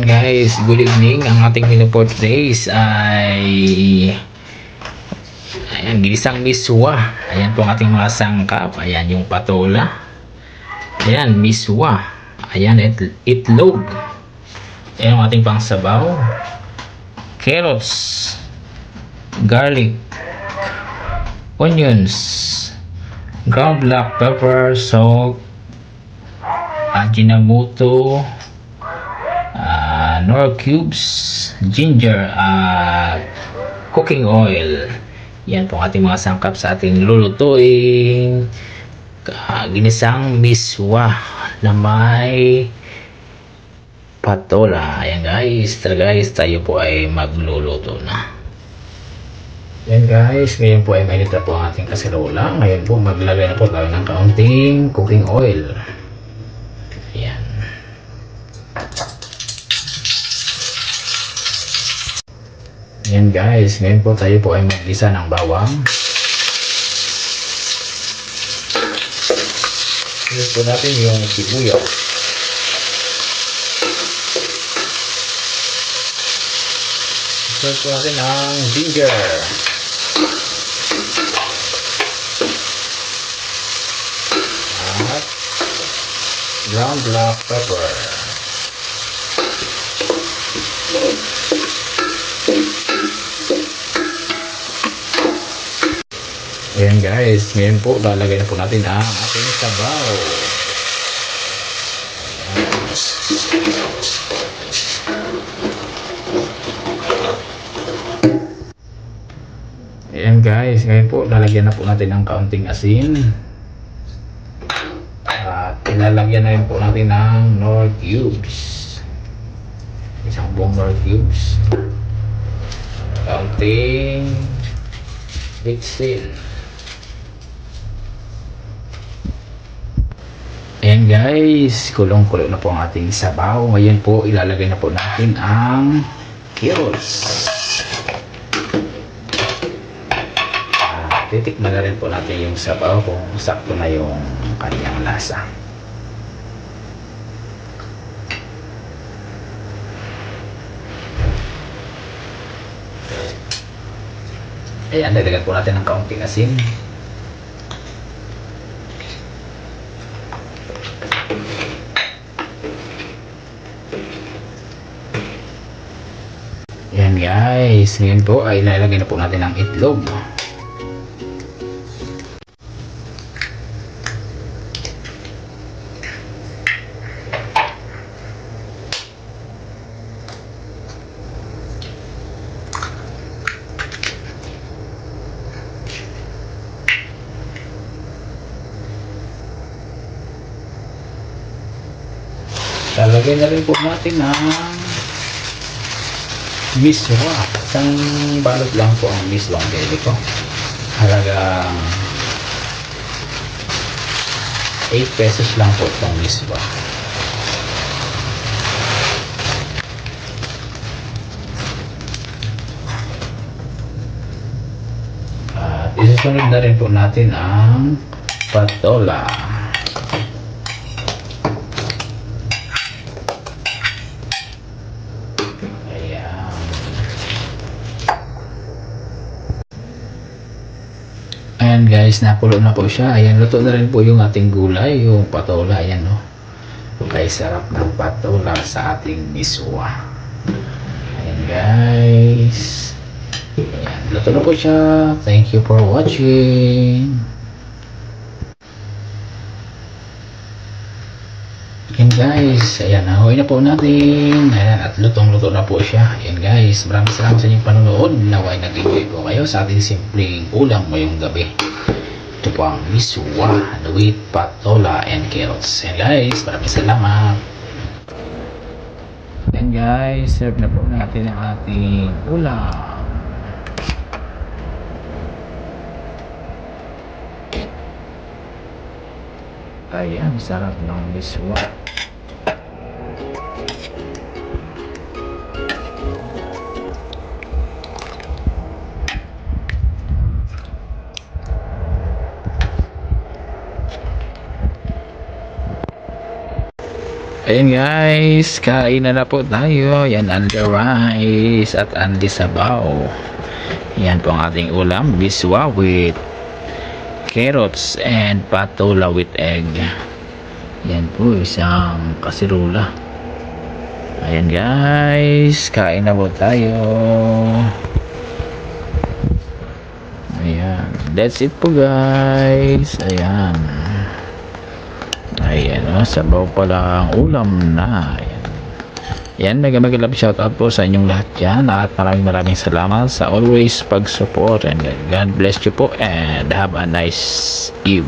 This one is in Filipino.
Guys, good evening. Ang ating menu for today ay ayan, ginisang miswa. Ayan po ang ating mga sangkap. Ayan yung patola. Ayan, miswa. Ayan, itlog. Ayan ang ating pangsabaw. Carrots, garlic, onions, ground black pepper, salt, ajinomoto, nor cubes, ginger, cooking oil. Yan po ang ating mga sangkap sa ating lulutuing ginisang miswa na may patola. Ayan guys, tayo po ay magluluto na. Yan guys, ngayon po ay mainit na po ang ating kaserola. Ngayon po maglagay na po tayo ng kaunting cooking oil. Ayan. Yan guys, ngayon po tayo po ay maglisa ng bawang. Ngayon po natin yung sibuyas. Ngayon po natin ang ginger. At ground black pepper. Ayan guys, ngayon po lalagay na po natin ang ating sabaw. Ayan guys, ngayon po lalagyan na po natin ang kaunting asin. At ilalagyan na rin po natin ng nor cubes. Isang buong nor cubes. Kaunting bitsin. Ayan guys, kulong-kulo na po ang ating sabaw. Ngayon po ilalagay na po natin ang carrots. Titikman na rin po natin yung sabaw kung sakto na yung kanyang lasa. Ayan, dagdagan po natin ng kaunting asin. Ayan guys, ngayon po ay ilalagay na po natin ang itlog. Lalagay na rin po natin ang miswa. Isang balot lang po ang miswa ang pili ko. Halagang 8 pesos lang po itong miswa. At isusunod na rin po natin ang patola. Ayan guys, nakulo na po siya. Ayan, luto na rin po yung ating gulay, yung patola. Ayan no. Kaya sarap ng patola sa ating miswa. Ayan guys. Ayan, luto na po siya. Thank you for watching. Ayan guys, ayan, nahuwi na po natin. Ayan, at lutong-luto na po siya. Ayan guys, maraming salamat sa inyong panonood. Naway nag-enjoy po kayo sa ating simpleng ulam ngayong gabi. Ito po ang miswa with patola and carrots. Ayan guys, maraming salamat. Ayan guys, serve na po natin ang ating ulam. Ayan, sarap ng miswa. Ayan guys, kain na po tayo. Yan ang rice at ang sabaw. Yan po ang ating ulam, biswa with carrots and patola with egg. Yan po isang kasirola. Ayan guys, kain na po tayo. Ayan, that's it po guys. Ayan. Ayan, sabaw pala ang ulam na. Ayan. Yan, mag-love shoutout po sa inyong lahat yan. At maraming salamat sa always pag-support. And God bless you po and have a nice eve.